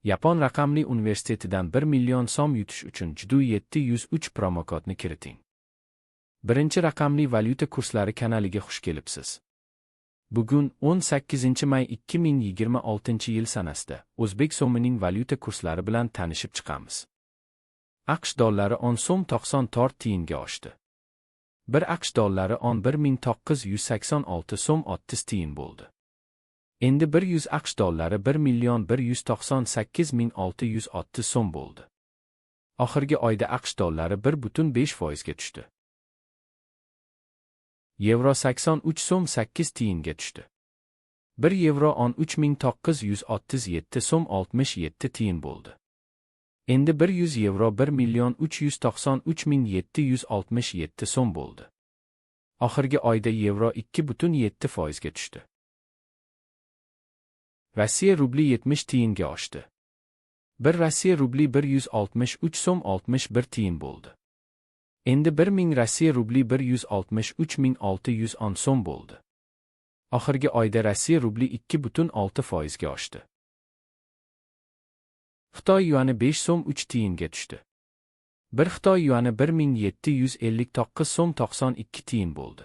Yapon raqamli universitetidan 1 million so'm yutish uchun Judo 703 promokodni kiriting. Birinchi raqamli valyuta kurslari kanaliga xush kelibsiz. Bugun 18 may 2026 yil sanasida O'zbek so'mining valyuta kurslari bilan tanishib chiqamiz. AQSh dollari 10 so'm 94 tiyinga oshdi. 1 AQSh dollari 11.986 so'm 30 tiyin bo'ldi. Endi 100 AQSh dollari 1.198.660 so'm bo'ldi. Oxirgi oyda AQSh dollari 1.5% ga tushdi. Yevro 83 so'm 8 tiyinga tushdi. 1 yevro 13.937 so'm 67 tiyin bo'ldi. Endi 100 yevro 1.393.767 so'm bo'ldi. Oxirgi oyda yevro 2.7% ga tushdi. Rossiya rubli 70 tiyinga oshdi. 1 Rossiya rubli 163 so'm 61 tiyin bo'ldi. Endi 1000 Rossiya rubli 163.610 so'm bo'ldi. Oxirgi oyda Rossiya rubli 2.6% ga oshdi. Xitoy yuani 5 so'm 3 tiyinga tushdi. 1 Xitoy yuani 1759 so'm 92 tiyin bo'ldi.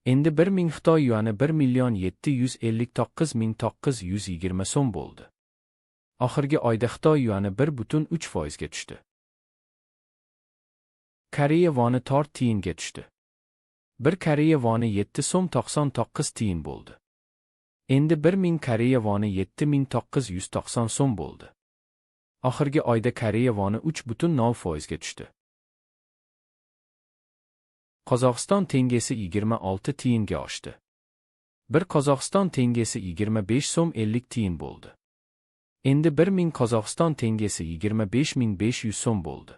Endi 1000 Xitoy yuani 1.759.920 so'm bo'ldi. Oxirgi oyda Xitoy yuani 1.3% ga tushdi. Koreya voni 4 tiyinga tushdi. 1 Koreya voni 7 so'm 99 tiyin bo'ldi. Endi 1000 Koreya voni 7990 so'm bo'ldi. Oxirgi oyda Koreya voni 3.0% ga tushdi. Qozog'iston tengesi 26 tiyinga oshdi. 1 Qozog'iston tengesi 25 so'm 50 tiyin bo'ldi. Endi 1000 Qozog'iston tengesi 25500 so'm bo'ldi.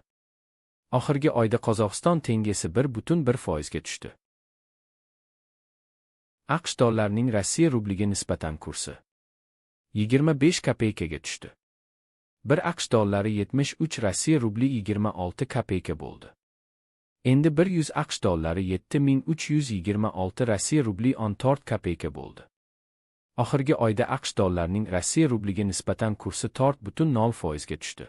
Oxirgi oyda Qozog'iston tengesi 1.1% ga tushdi. AQSh dollarining Rossiya rubliga nisbatan kursi 25 kopeykaga tushdi. 1 AQSh dollari 73 Rossiya rubli 26 kopeyka bo'ldi. Endi 100 AQSh dollari 7326 Rossiya rubli 14 kopeyka bo'ldi. Oxirgi oyda AQSh dollarining Rossiya rubliga nisbatan kursi 4.0% ga tushdi.